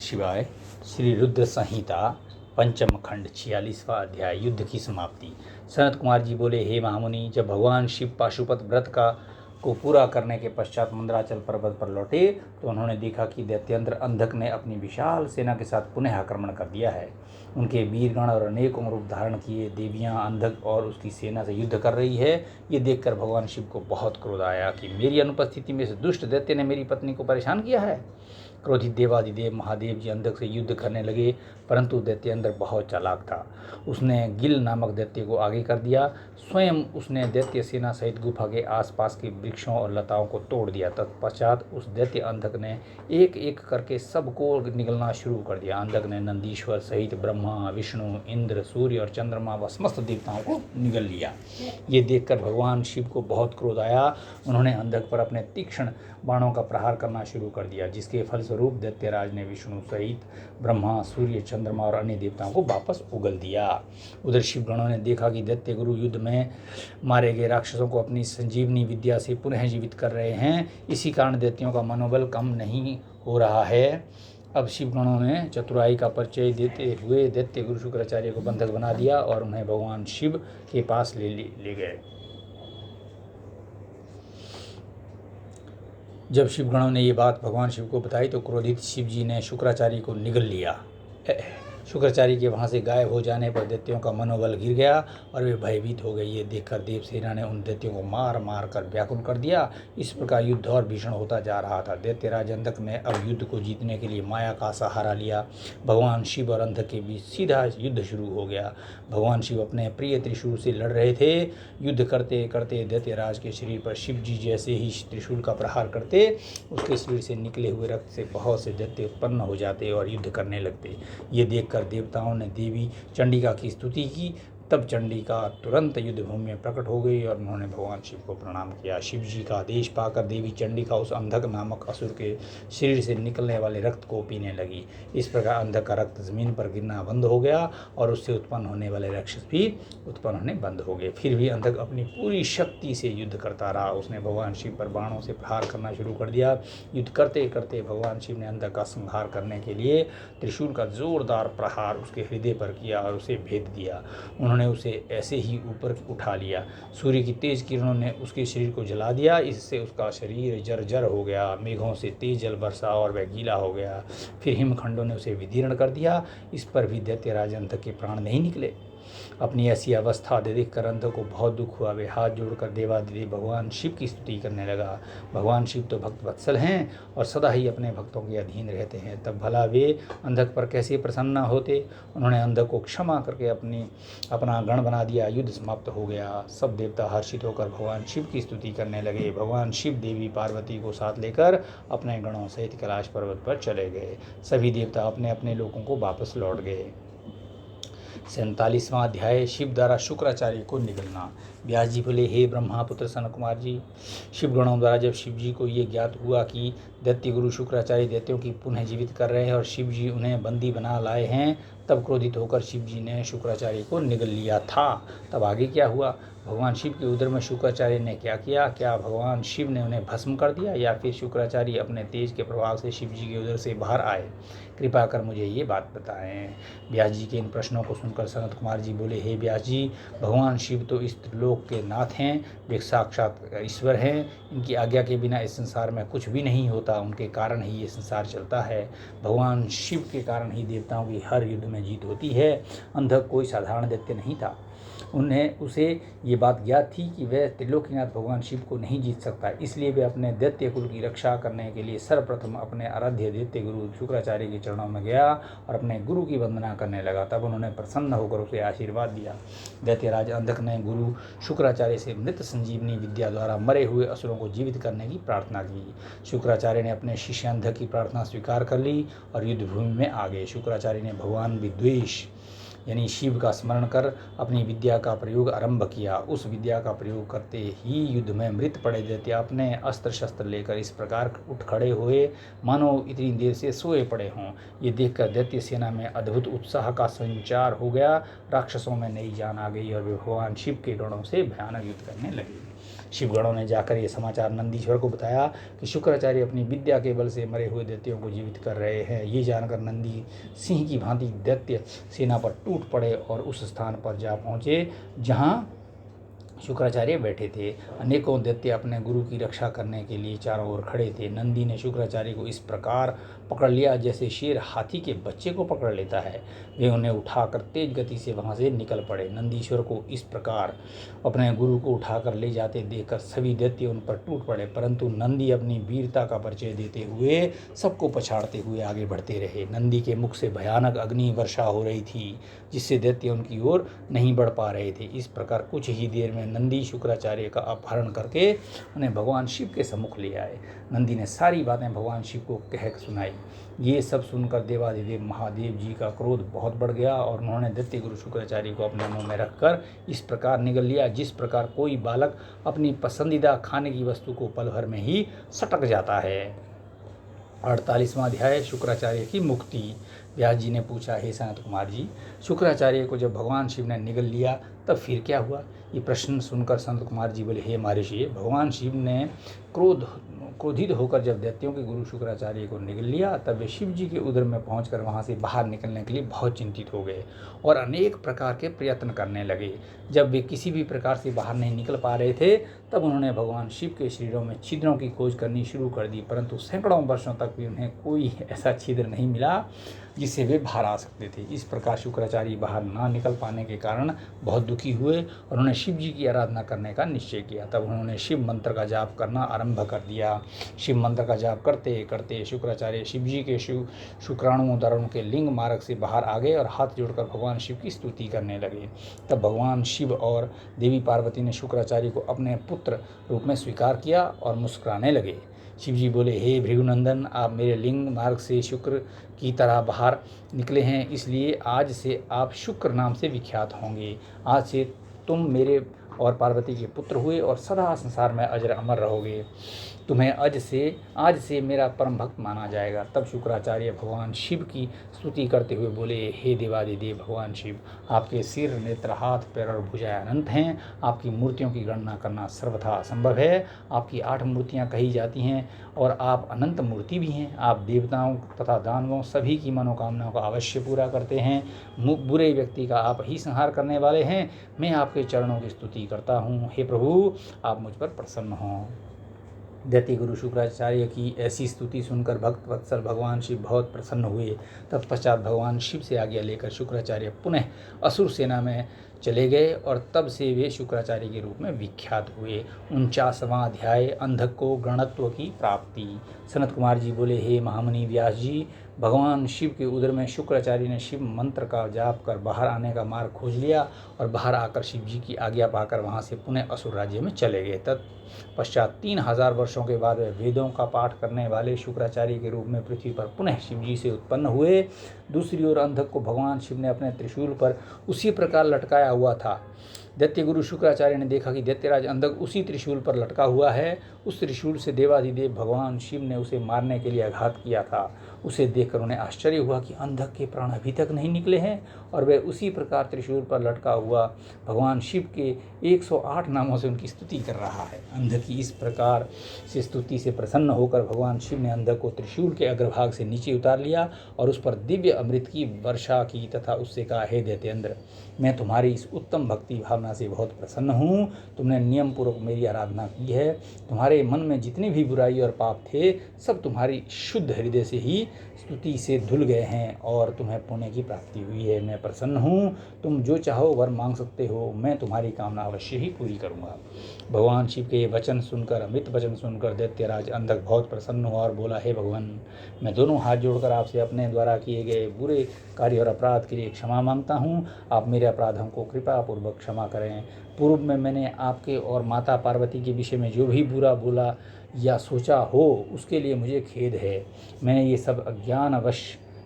शिवाय। श्री रुद्र संहिता पंचम खंड 46वां अध्याय युद्ध की समाप्ति। सनत कुमार जी बोले, हे महामुनि, जब भगवान शिव पाशुपत व्रत को पूरा करने के पश्चात मंदराचल पर्वत पर लौटे तो उन्होंने देखा कि दैत्येंद्र अंधक ने अपनी विशाल सेना के साथ पुनः आक्रमण कर दिया है। उनके वीरगण और अनेकों रूप धारण किए देवियां अंधक और उसकी सेना से युद्ध कर रही है। ये देखकर भगवान शिव को बहुत क्रोध आया कि मेरी अनुपस्थिति में इस दुष्ट दैत्य ने मेरी पत्नी को परेशान किया है। क्रोधित देवादिदेव महादेव जी अंधक से युद्ध करने लगे, परंतु दैत्येंद्र बहुत चालाक था। उसने गिल नामक दैत्य को आगे कर दिया। स्वयं उसने दैत्य सेना सहित गुफा के आसपास के वृक्षों और लताओं को तोड़ दिया। तत्पश्चात उस दैत्य अंधक ने एक एक करके सबको निगलना शुरू कर दिया। अंधक ने नंदीश्वर सहित ब्रह्मा, विष्णु, इंद्र, सूर्य और चंद्रमा व समस्त देवताओं को निगल लिया। ये देखकर भगवान शिव को बहुत क्रोध आया। उन्होंने अंधक पर अपने तीक्ष्ण बाणों का प्रहार करना शुरू कर दिया, जिसके फलस्वरूप दैत्यराज ने विष्णु सहित ब्रह्मा, सूर्य, चंद्रमा और अन्य देवताओं को वापस उगल दिया। उधर शिवगणों ने देखा कि दैत्य गुरु युद्ध में मारे गए राक्षसों को अपनी संजीवनी विद्या से पुनः जीवित कर रहे हैं। इसी कारण दैत्यों का मनोबल कम नहीं हो रहा है। अब शिवगणों ने चतुराई का परिचय देते हुए दैत्य गुरु शुक्राचार्य को बंधक बना दिया और उन्हें भगवान शिव के पास ले गए। जब शिवगणों ने ये बात भगवान शिव को बताई तो क्रोधित शिव जी ने शुक्राचार्य को निगल लिया। शुक्राचार्य के वहाँ से गायब हो जाने पर दैत्यों का मनोबल गिर गया और वे भयभीत हो गए। ये देखकर देवसेना ने उन दैत्यों को मार मार कर व्याकुल कर दिया। इस प्रकार युद्ध और भीषण होता जा रहा था। दैत्यराज अंधक ने अब युद्ध को जीतने के लिए माया का सहारा लिया। भगवान शिव और अंधक के बीच सीधा युद्ध शुरू हो गया। भगवान शिव अपने प्रिय त्रिशूल से लड़ रहे थे। युद्ध करते करते दैत्यराज के शरीर पर शिव जी जैसे ही त्रिशूल का प्रहार करते, उसके शरीर से निकले हुए रक्त से बहुत से दैत्य उत्पन्न हो जाते और युद्ध करने लगते। ये देखकर देवताओं ने देवी चंडिका की स्तुति की। तब चंडिका तुरंत युद्धभूमि में प्रकट हो गई और उन्होंने भगवान शिव को प्रणाम किया। शिव जी का आदेश पाकर देवी चंडिका उस अंधक नामक असुर के शरीर से निकलने वाले रक्त को पीने लगी। इस प्रकार अंधक का रक्त जमीन पर गिरना बंद हो गया और उससे उत्पन्न होने वाले राक्षस भी उत्पन्न होने बंद हो गए। फिर भी अंधक अपनी पूरी शक्ति से युद्ध करता रहा। उसने भगवान शिव पर बाणों से प्रहार करना शुरू कर दिया। युद्ध करते करते भगवान शिव ने अंधक का संहार करने के लिए त्रिशूल का जोरदार प्रहार उसके हृदय पर किया और उसे भेद दिया। उन्होंने उसे ऐसे ही ऊपर उठा लिया। सूर्य की तेज किरणों ने उसके शरीर को जला दिया। इससे उसका शरीर जर्जर हो गया। मेघों से तेज जल बरसा और वह गीला हो गया। फिर हिमखंडों ने उसे विदीर्ण कर दिया। इस पर भी दैत्यराज अंधक के प्राण नहीं निकले। अपनी ऐसी अवस्था देखकर अंधक को बहुत दुख हुआ। वे हाथ जोड़कर देवादिदेव भगवान शिव की स्तुति करने लगा। भगवान शिव तो भक्त वत्सल हैं और सदा ही अपने भक्तों के अधीन रहते हैं, तब भला वे अंधक पर कैसे प्रसन्न होते। उन्होंने अंधक को क्षमा करके अपना गण बना दिया। युद्ध समाप्त हो गया। सब देवता हर्षित होकर भगवान शिव की स्तुति करने लगे। भगवान शिव देवी पार्वती को साथ लेकर अपने गणों सहित कैलाश पर्वत पर चले गए। सभी देवता अपने अपने लोकों को वापस लौट गए। 47वां अध्याय शिव द्वारा शुक्राचार्य को निगलना। व्यास जी बोले, हे ब्रह्मापुत्र सनत कुमार जी, शिवगणों द्वारा जब शिव जी को ये ज्ञात हुआ कि दैत्य गुरु शुक्राचार्य दैत्यों की पुनः जीवित कर रहे हैं और शिव जी उन्हें बंदी बना लाए हैं, तब क्रोधित होकर शिव जी ने शुक्राचार्य को निगल लिया था। तब आगे क्या हुआ? भगवान शिव के उदर में शुक्राचार्य ने क्या किया? क्या भगवान शिव ने उन्हें भस्म कर दिया या फिर शुक्राचार्य अपने तेज के प्रभाव से शिव जी के उदर से बाहर आए? कृपा कर मुझे ये बात बताएं। व्यास जी के इन प्रश्नों को सुनकर सनत कुमार जी बोले, हे व्यास जी, भगवान शिव तो इस त्रिलोक के नाथ हैं। वे साक्षात ईश्वर हैं। इनकी आज्ञा के बिना इस संसार में कुछ भी नहीं होता। उनके कारण ही ये संसार चलता है। भगवान शिव के कारण ही देवताओं की हर युद्ध में जीत होती है। अंधक कोई साधारण दैत्य नहीं था। उसे ये बात ज्ञात थी कि वह त्रिलोकीनाथ भगवान शिव को नहीं जीत सकता। इसलिए वे अपने दैत्य कुल की रक्षा करने के लिए सर्वप्रथम अपने आराध्य दैत्य गुरु शुक्राचार्य के चरणों में गया और अपने गुरु की वंदना करने लगा। तब उन्होंने प्रसन्न होकर उसे आशीर्वाद दिया। दैत्यराज अंधक ने गुरु शुक्राचार्य से मृत संजीवनी विद्या द्वारा मरे हुए असुरों को जीवित करने की प्रार्थना की। शुक्राचार्य ने अपने शिष्य अंधक की प्रार्थना स्वीकार कर ली और युद्धभूमि में आ गए। शुक्राचार्य ने भगवान विद्वेष यानी शिव का स्मरण कर अपनी विद्या का प्रयोग आरंभ किया। उस विद्या का प्रयोग करते ही युद्ध में मृत पड़े दैत्य अपने अस्त्र शस्त्र लेकर इस प्रकार उठ खड़े हुए मानो इतनी देर से सोए पड़े हों। ये देखकर दैत्य सेना में अद्भुत उत्साह का संचार हो गया। राक्षसों में नई जान आ गई और वे भगवान शिव के गणों से भयानक युद्ध करने लगे। शिवगणों ने जाकर ये समाचार नंदीश्वर को बताया कि शुक्राचार्य अपनी विद्या के बल से मरे हुए दैत्यों को जीवित कर रहे हैं। ये जानकर नंदी सिंह की भांति दैत्य सेना पर टूट पड़े और उस स्थान पर जा पहुँचे जहाँ शुक्राचार्य बैठे थे। अनेकों दैत्य अपने गुरु की रक्षा करने के लिए चारों ओर खड़े थे। नंदी ने शुक्राचार्य को इस प्रकार पकड़ लिया जैसे शेर हाथी के बच्चे को पकड़ लेता है। वे उन्हें उठाकर तेज गति से वहां से निकल पड़े। नंदीश्वर को इस प्रकार अपने गुरु को उठाकर ले जाते देखकर सभी दैत्य उन पर टूट पड़े, परंतु नंदी अपनी वीरता का परिचय देते हुए सबको पछाड़ते हुए आगे बढ़ते रहे। नंदी के मुख से भयानक अग्नि वर्षा हो रही थी, जिससे दैत्य उनकी ओर नहीं बढ़ पा रहे थे। इस प्रकार कुछ ही देर में नंदी शुक्राचार्य का अपहरण करके उन्हें भगवान शिव के सम्मुख ले आए। नंदी ने सारी बातें भगवान शिव को कह सुनाई। ये सब सुनकर देवाधिदेव महादेव जी का क्रोध बहुत बढ़ गया और उन्होंने दैत्य गुरु शुक्राचार्य को अपने मुंह में रखकर इस प्रकार निगल लिया जिस प्रकार कोई बालक अपनी पसंदीदा खाने की वस्तु को पल भर में ही सटक जाता है। 48वां अध्याय शुक्राचार्य की मुक्ति। व्यास जी ने पूछा, हे सनत कुमार जी, शुक्राचार्य को जब भगवान शिव ने निगल लिया तब फिर क्या हुआ? ये प्रश्न सुनकर संत कुमार जी बोले, हे महर्षि, भगवान शिव ने क्रोधित होकर जब दैत्यों के गुरु शुक्राचार्य को निगल लिया तब वे शिव जी के उदर में पहुंचकर वहां से बाहर निकलने के लिए बहुत चिंतित हो गए और अनेक प्रकार के प्रयत्न करने लगे। जब वे किसी भी प्रकार से बाहर नहीं निकल पा रहे थे तब उन्होंने भगवान शिव के शरीरों में छिद्रों की खोज करनी शुरू कर दी, परंतु सैकड़ों वर्षों तक भी उन्हें कोई ऐसा छिद्र नहीं मिला जिससे वे बाहर आ सकते थे। इस प्रकार शुक्राचार्य बाहर ना निकल पाने के कारण बहुत दुखी हुए और उन्होंने शिव जी की आराधना करने का निश्चय किया। तब उन्होंने शिव मंत्र का जाप करना आरंभ कर दिया। शिव मंत्र का जाप करते करते शुक्राचार्य शिव जी के शुक्राणुओं द्वारा उनके लिंग मार्ग से बाहर आ गए और हाथ जोड़कर भगवान शिव की स्तुति करने लगे। तब भगवान शिव और देवी पार्वती ने शुक्राचार्य को अपने पुत्र रूप में स्वीकार किया और मुस्कुराने लगे। शिव जी बोले, हे भृगुनंदन, आप मेरे लिंग मार्ग से शुक्र की तरह बाहर निकले हैं, इसलिए आज से आप शुक्र नाम से विख्यात होंगे। आज से तुम मेरे और पार्वती के पुत्र हुए और सदा संसार में अजर अमर रहोगे। तुम्हें आज से मेरा परम भक्त माना जाएगा। तब शुक्राचार्य भगवान शिव की स्तुति करते हुए बोले, हे देवादिदेव भगवान शिव, आपके सिर, नेत्र, हाथ, पैर और भुजाएं अनंत हैं। आपकी मूर्तियों की गणना करना सर्वथा असंभव है। आपकी 8 मूर्तियां कही जाती हैं और आप अनंत मूर्ति भी हैं। आप देवताओं तथा दानवों सभी की मनोकामनाओं का अवश्य पूरा करते हैं। बुरे व्यक्ति का आप ही संहार करने वाले हैं। मैं आपके चरणों की स्तुति करता हूँ। हे प्रभु, आप मुझ पर प्रसन्न हों। दैत्य गुरु शुक्राचार्य की ऐसी स्तुति सुनकर भक्त वत्सल भगवान शिव बहुत प्रसन्न हुए। तत्पश्चात भगवान शिव से आज्ञा लेकर शुक्राचार्य पुनः असुर सेना में चले गए और तब से वे शुक्राचार्य के रूप में विख्यात हुए। 49वां अध्याय अंधक को गणत्व की प्राप्ति। सनत कुमार जी बोले, हे महामुनि व्यास जी, भगवान शिव के उदर में शुक्राचार्य ने शिव मंत्र का जाप कर बाहर आने का मार्ग खोज लिया और बाहर आकर शिव जी की आज्ञा पाकर वहां से पुनः असुर राज्य में चले गए। तत्पश्चात 3000 वर्षों के बाद वे वेदों का पाठ करने वाले शुक्राचार्य के रूप में पृथ्वी पर पुनः शिव जी से उत्पन्न हुए। दूसरी ओर अंधक को भगवान शिव ने अपने त्रिशूल पर उसी प्रकार लटकाया हुआ था। दैत्य गुरु शुक्राचार्य ने देखा कि दैत्यराज अंधक उसी त्रिशूल पर लटका हुआ है। उस त्रिशूल से देवाधिदेव भगवान शिव ने उसे मारने के लिए आघात किया था। उसे देखकर उन्हें आश्चर्य हुआ कि अंधक के प्राण अभी तक नहीं निकले हैं और वह उसी प्रकार त्रिशूल पर लटका हुआ भगवान शिव के 108 नामों से उनकी स्तुति कर रहा है। अंधक की इस प्रकार से स्तुति से प्रसन्न होकर भगवान शिव ने अंधक को त्रिशूल के अग्रभाग से नीचे उतार लिया और उस पर दिव्य अमृत की वर्षा की तथा उससे कहा, हे दैत्येंद्र, मैं तुम्हारी इस उत्तम भक्ति भावना से बहुत प्रसन्न हूँ। तुमने नियम पूर्वक मेरी आराधना की है। तुम्हारे मन में जितनी भी बुराई और पाप थे सब तुम्हारी शुद्ध हृदय से ही स्तुति से धुल गए हैं और तुम्हें पुण्य की प्राप्ति हुई है। मैं प्रसन्न हूँ। तुम जो चाहो वर मांग सकते हो। मैं तुम्हारी कामना अवश्य ही पूरी करूँगा। भगवान शिव के ये वचन सुनकर, अमृत वचन सुनकर दैत्यराज अंधक बहुत प्रसन्न हुआ और बोला, हे भगवान, मैं दोनों हाथ जोड़कर आपसे अपने द्वारा किए गए बुरे कार्य और अपराध के लिए क्षमा मांगता हूँ। आप मेरे अपराधों को कृपा पूर्वक क्षमा करें। पूर्व में मैंने आपके और माता पार्वती के विषय में जो भी बुरा बोला या सोचा हो उसके लिए मुझे खेद है। मैंने ये सब अज्ञानवश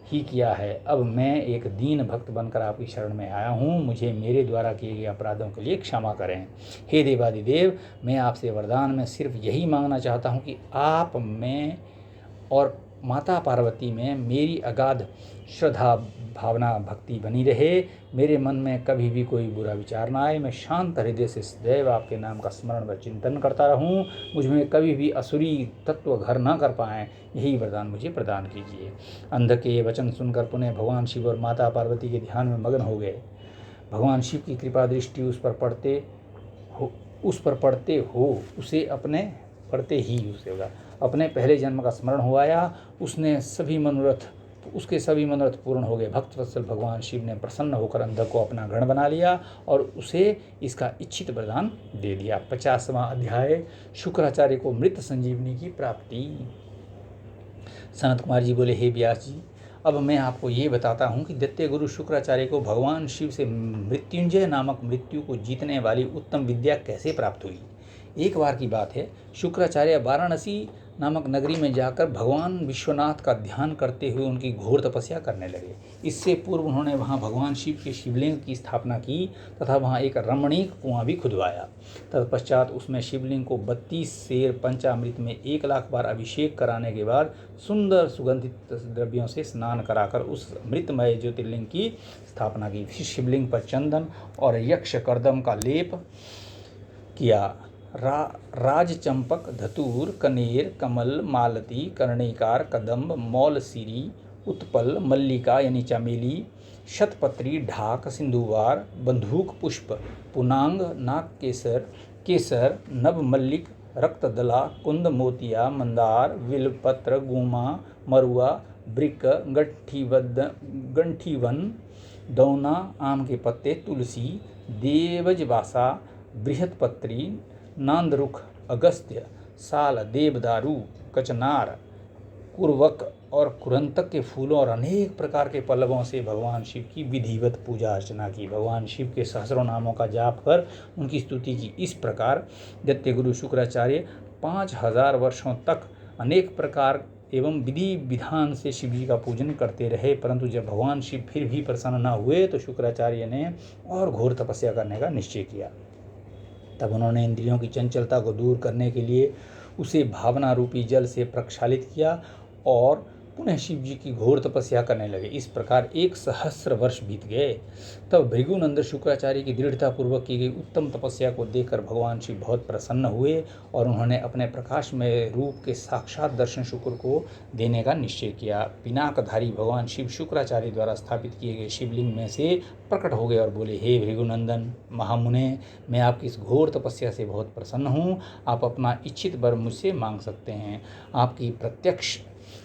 ही किया है। अब मैं एक दीन भक्त बनकर आपकी शरण में आया हूँ। मुझे मेरे द्वारा किए गए अपराधों के लिए क्षमा करें। हे देवादिदेव, मैं आपसे वरदान में सिर्फ यही मांगना चाहता हूँ कि आप मैं और माता पार्वती में मेरी अगाध श्रद्धा भावना भक्ति बनी रहे, मेरे मन में कभी भी कोई बुरा विचार ना आए, मैं शांत हृदय से सदैव आपके नाम का स्मरण व चिंतन करता रहूं, मुझ में कभी भी असुरी तत्व घर ना कर पाएँ, यही वरदान मुझे प्रदान कीजिए। अंध के ये वचन सुनकर पुनः भगवान शिव और माता पार्वती के ध्यान में मग्न हो गए। भगवान शिव की कृपा दृष्टि उस पर पड़ते ही उसे होगा अपने पहले जन्म का स्मरण हो आया। उसके सभी मनोरथ पूर्ण हो गए। भक्त वत्सल भगवान शिव ने प्रसन्न होकर अंधक को अपना गण बना लिया और उसे इसका इच्छित वरदान दे दिया। 50वां अध्याय, शुक्राचार्य को मृत संजीवनी की प्राप्ति। सनत कुमार जी बोले, हे व्यास जी, अब मैं आपको ये बताता हूँ कि दैत्य गुरु शुक्राचार्य को भगवान शिव से मृत्युंजय नामक मृत्यु को जीतने वाली उत्तम विद्या कैसे प्राप्त हुई। एक बार की बात है, शुक्राचार्य वाराणसी नामक नगरी में जाकर भगवान विश्वनाथ का ध्यान करते हुए उनकी घोर तपस्या करने लगे। इससे पूर्व उन्होंने वहाँ भगवान शिव के शिवलिंग की स्थापना की तथा वहाँ एक रमणीक कुआं भी खुदवाया। तत्पश्चात उसमें शिवलिंग को 32 सेर पंचामृत में 1,00,000 बार अभिषेक कराने के बाद सुंदर सुगंधित द्रव्यों से स्नान कराकर उस मृतमय ज्योतिर्लिंग की स्थापना की। फिर शिवलिंग पर चंदन और यक्ष कर्दम का लेप किया। राजचंपक, धतूर, कनेर, कमल, मालती, कर्णिकार, कदम्ब, मौलसिरी, उत्पल, मल्लिका यानी चमेली, शतपत्री, ढाक, सिंधुवार, बंधूक पुष्प, पुनांग, नाग केसर, नव मल्लिक, रक्तदला, कुंद, मोतिया, मंदार, विलपत्र, गुमा, मरुआ, ब्रिक, गंठीवन, दौना, आम के पत्ते, तुलसी, देवजवासा, बृहत्पत्री, नांदरुख, अगस्त्य, साल, देवदारू, कचनार, कुरवक और कुरंतक के फूलों और अनेक प्रकार के पल्लवों से भगवान शिव की विधिवत पूजा अर्चना की। भगवान शिव के सहस्रों नामों का जाप कर उनकी स्तुति की। इस प्रकार दैत्य गुरु शुक्राचार्य 5000 वर्षों तक अनेक प्रकार एवं विधि विधान से शिव जी का पूजन करते रहे, परंतु जब भगवान शिव फिर भी प्रसन्न न हुए तो शुक्राचार्य ने और घोर तपस्या करने का निश्चय किया। तब उन्होंने इंद्रियों की चंचलता को दूर करने के लिए उसे भावना रूपी जल से प्रक्षालित किया और पुनः शिव जी की घोर तपस्या करने लगे। इस प्रकार 1,000 वर्ष बीत गए। तब भृगुनंदन शुक्राचार्य की दृढ़तापूर्वक की गई उत्तम तपस्या को देखकर भगवान शिव बहुत प्रसन्न हुए और उन्होंने अपने प्रकाशमय रूप के साक्षात दर्शन शुक्र को देने का निश्चय किया। पिनाकधारी भगवान शिव शुक्राचार्य द्वारा स्थापित किए गए शिवलिंग में से प्रकट हो गए और बोले, हे भृगुनंदन महामुने, मैं आपकी इस घोर तपस्या से बहुत प्रसन्न हूँ। आप अपना इच्छित वर मुझसे मांग सकते हैं। आपकी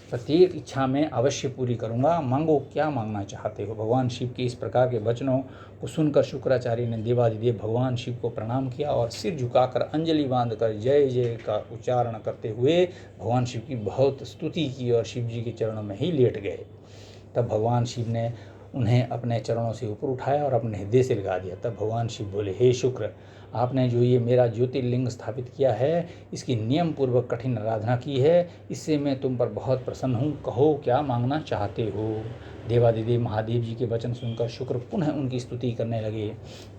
प्रत्येक इच्छा में अवश्य पूरी करूंगा। मांगो, क्या मांगना चाहते हो। भगवान शिव के इस प्रकार के वचनों को सुनकर शुक्राचार्य ने देवादिदेव भगवान शिव को प्रणाम किया और सिर झुकाकर अंजलि बांधकर जय जय का उच्चारण करते हुए भगवान शिव की बहुत स्तुति की और शिव जी के चरणों में ही लेट गए। तब भगवान शिव ने उन्हें अपने चरणों से ऊपर उठाया और अपने हृदय से लगा दिया। तब भगवान शिव बोले, हे शुक्र, आपने जो ये मेरा ज्योतिर्लिंग स्थापित किया है, इसकी नियम पूर्वक कठिन आराधना की है, इससे मैं तुम पर बहुत प्रसन्न हूँ। कहो, क्या मांगना चाहते हो। देवादिदेव महादेव जी के वचन सुनकर शुक्र पुनः उनकी स्तुति करने लगे।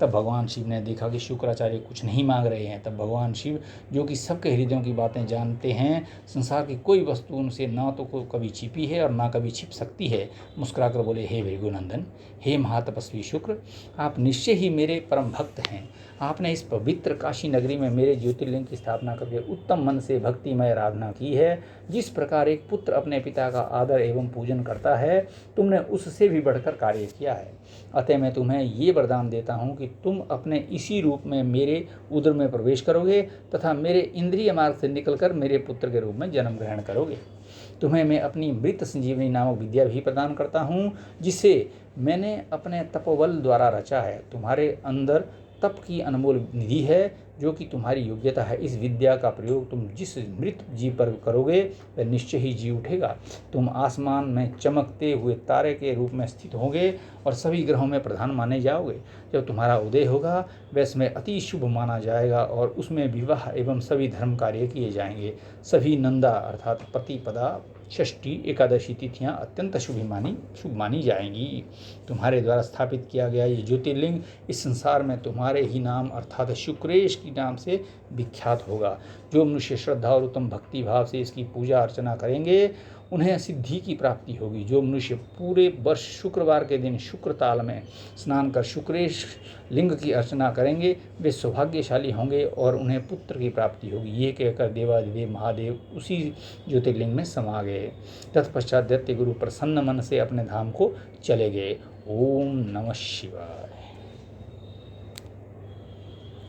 तब भगवान शिव ने देखा कि शुक्राचार्य कुछ नहीं मांग रहे हैं। तब भगवान शिव, जो कि सबके हृदयों की बातें जानते हैं, संसार की कोई वस्तु उनसे ना तो कभी छिपी है और ना कभी छिप सकती है, मुस्कुराकर बोले, हे भृगुनंदन, हे महातपस्वी शुक्र, आप निश्चय ही मेरे परम भक्त हैं। आपने इस पवित्र काशी नगरी में मेरे ज्योतिर्लिंग की स्थापना करके उत्तम मन से भक्तिमय आराधना की है। जिस प्रकार एक पुत्र अपने पिता का आदर एवं पूजन करता है, तुमने उससे भी बढ़कर कार्य किया है। अतः मैं तुम्हें ये वरदान देता हूँ कि तुम अपने इसी रूप में मेरे उदर में प्रवेश करोगे तथा मेरे इंद्रिय मार्ग से निकलकर मेरे पुत्र के रूप में जन्म ग्रहण करोगे। तुम्हें मैं अपनी मृत संजीवनी नामक विद्या भी प्रदान करता हूँ, जिसे मैंने अपने तपोबल द्वारा रचा है। तुम्हारे अंदर तप की अनमोल निधि है, जो कि तुम्हारी योग्यता है। इस विद्या का प्रयोग तुम जिस मृत जीव पर करोगे, वह निश्चय ही जी उठेगा। तुम आसमान में चमकते हुए तारे के रूप में स्थित होगे और सभी ग्रहों में प्रधान माने जाओगे। जब तुम्हारा उदय होगा, वह समय अति शुभ माना जाएगा और उसमें विवाह एवं सभी धर्म कार्य किए जाएंगे। सभी नंदा अर्थात प्रतिपदा, षष्ठी, एकादशी तिथियां अत्यंत शुभ मानी जाएंगी। तुम्हारे द्वारा स्थापित किया गया ये ज्योतिर्लिंग इस संसार में तुम्हारे ही नाम अर्थात शुक्रेश के नाम से विख्यात होगा। जो मनुष्य श्रद्धा और उत्तम भक्ति भाव से इसकी पूजा अर्चना करेंगे, उन्हें सिद्धि की प्राप्ति होगी। जो मनुष्य पूरे वर्ष शुक्रवार के दिन शुक्र ताल में स्नान कर शुक्रेश लिंग की अर्चना करेंगे वे सौभाग्यशाली होंगे और उन्हें पुत्र की प्राप्ति होगी। ये कहकर देवाधिदेव महादेव उसी ज्योतिर्लिंग में समा गए। तत्पश्चात दैत्य गुरु प्रसन्न मन से अपने धाम को चले गए। ओम नमः शिवाय।